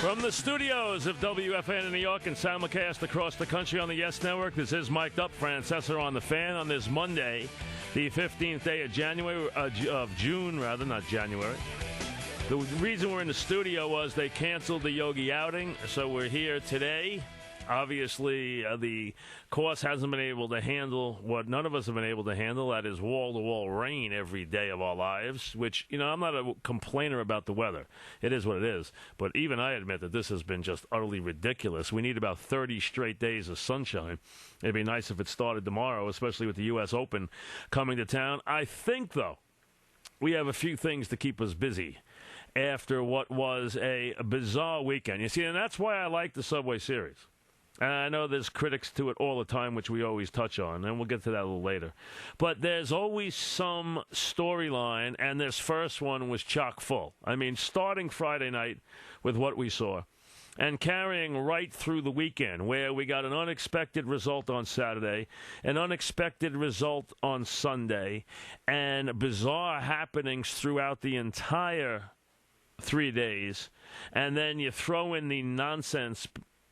From the studios of WFN in New York and simulcast across the country on the Yes Network, this is Mic'd Up, Francesa on the Fan on this Monday, the 15th day of June, not January. The reason we're in the studio was they canceled the Yogi outing, so we're here today. Obviously, the course hasn't been able to handle what none of us have been able to handle. That is wall-to-wall rain every day of our lives, which, I'm not a complainer about the weather. It is what it is. But even I admit that this has been just utterly ridiculous. We need about 30 straight days of sunshine. It'd be nice if it started tomorrow, especially with the U.S. Open coming to town. I think, though, we have a few things to keep us busy after what was a bizarre weekend. You see, and that's why I like the Subway Series. And I know there's critics to it all the time, which we always touch on, and we'll get to that a little later. But there's always some storyline, and this first one was chock full. I mean, starting Friday night with what we saw, and carrying right through the weekend, where we got an unexpected result on Saturday, an unexpected result on Sunday, and bizarre happenings throughout the entire 3 days. And then you throw in the nonsense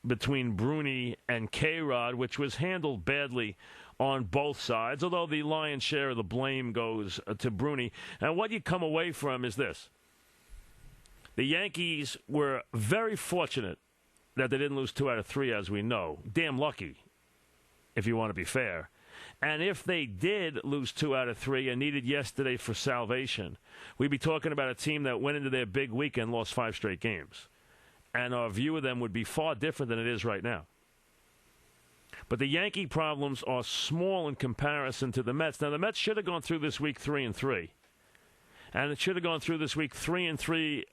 between Bruni and K-Rod, which was handled badly on both sides, although the lion's share of the blame goes to Bruni. And what you come away from is this. The Yankees were very fortunate that they didn't lose 2 out of 3, as we know. Damn lucky, if you want to be fair. And if they did lose 2 out of 3 and needed yesterday for salvation, we'd be talking about a team that went into their big week and lost 5 straight games. And our view of them would be far different than it is right now. But the Yankee problems are small in comparison to the Mets. Now, the Mets should have gone through this week 3-3. And it should have gone through this week 3-3,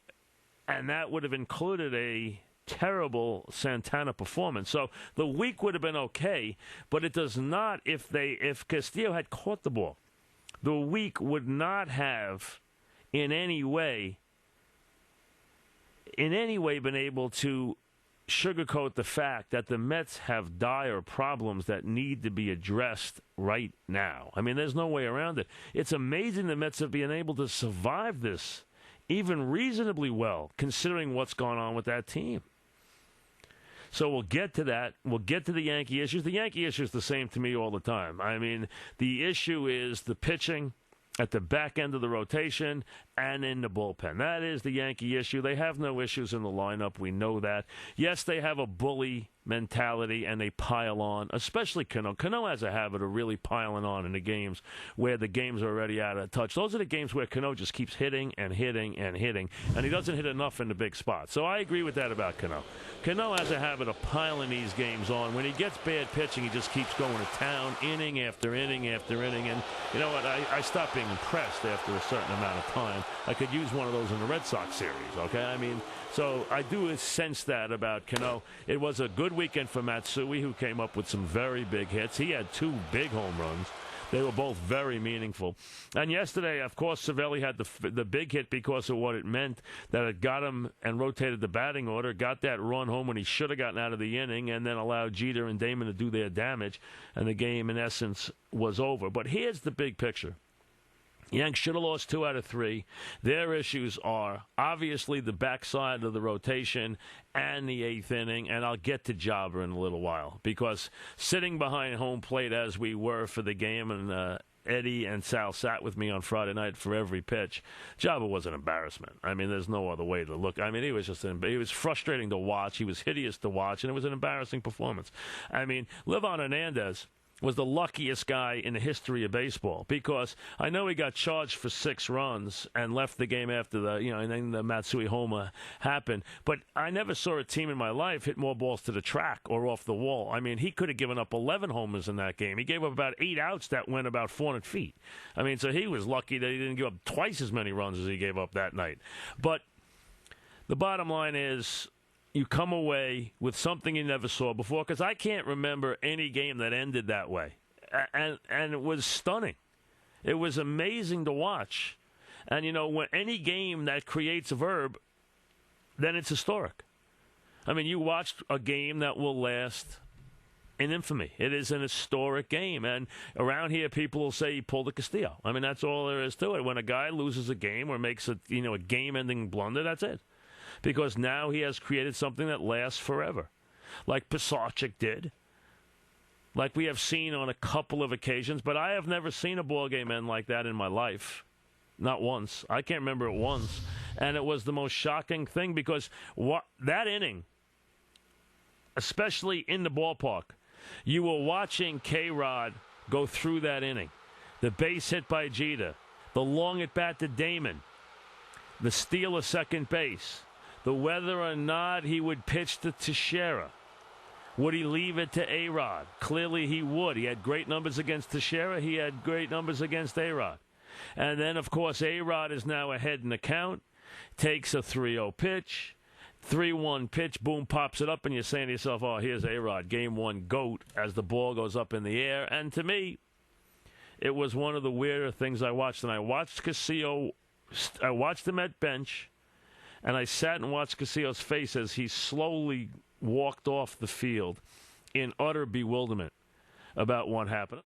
and that would have included a terrible Santana performance. So the week would have been okay, but it does not, if Castillo had caught the ball, the week would not have in any way been able to sugarcoat the fact that the Mets have dire problems that need to be addressed right now. I mean, there's no way around it. It's amazing the Mets have been able to survive this even reasonably well, considering what's gone on with that team. So we'll get to that. We'll get to the Yankee issues. The Yankee issue is the same to me all the time. I mean, the issue is the pitching at the back end of the rotation and in the bullpen. That is the Yankee issue. They have no issues in the lineup. We know that. Yes, they have a bully mentality, and they pile on, especially Cano. Cano has a habit of really piling on in the games where the games are already out of touch. Those are the games where Cano just keeps hitting and hitting and hitting, and he doesn't hit enough in the big spots. So I agree with that about Cano. Cano has a habit of piling these games on. When he gets bad pitching, he just keeps going to town, inning after inning after inning. And you know what? I stopped being impressed after a certain amount of time. I could use one of those in the Red Sox series, okay? I mean, so I do sense that about Cano. It was a good weekend for Matsui, who came up with some very big hits. He had 2 big home runs. They were both very meaningful. And yesterday, of course, Cervelli had the big hit because of what it meant, that it got him and rotated the batting order, got that run home when he should have gotten out of the inning, and then allowed Jeter and Damon to do their damage, and the game, in essence, was over. But here's the big picture. Yanks should have lost 2 out of 3. Their issues are obviously the backside of the rotation and the 8th inning, and I'll get to Jobber in a little while, because sitting behind home plate as we were for the game, and Eddie and Sal sat with me on Friday night for every pitch, Jobber was an embarrassment. I mean, there's no other way to look. I mean, he was frustrating to watch. He was hideous to watch, and it was an embarrassing performance. I mean, Livan Hernandez was the luckiest guy in the history of baseball, because I know he got charged for 6 runs and left the game after and then the Matsui homer happened. But I never saw a team in my life hit more balls to the track or off the wall. I mean, he could have given up 11 homers in that game. He gave up about 8 outs that went about 400 feet. I mean, so he was lucky that he didn't give up twice as many runs as he gave up that night. But the bottom line is, you come away with something you never saw before, because I can't remember any game that ended that way. And it was stunning. It was amazing to watch. And, when any game that creates a verb, then it's historic. I mean, you watched a game that will last in infamy. It is an historic game. And around here, people will say he pulled a Castillo. I mean, that's all there is to it. When a guy loses a game or makes a game-ending blunder, that's it. because now he has created something that lasts forever, like Pisarcik did, like we have seen on a couple of occasions. But I have never seen a ball game end like that in my life. Not once. I can't remember it once. And it was the most shocking thing because that inning, especially in the ballpark, you were watching K-Rod go through that inning. The base hit by Jeter, the long at bat to Damon, the steal of second base, the whether or not he would pitch to Teixeira. Would he leave it to A-Rod? Clearly he would. He had great numbers against Teixeira. He had great numbers against A-Rod. And then, of course, A-Rod is now ahead in the count, takes a 3-0 pitch, 3-1 pitch, boom, pops it up, and you're saying to yourself, oh, here's A-Rod, game one GOAT, as the ball goes up in the air. And to me, it was one of the weirder things I watched. And I watched Castillo, I watched him at bench, and I sat and watched Castillo's face as he slowly walked off the field in utter bewilderment about what happened.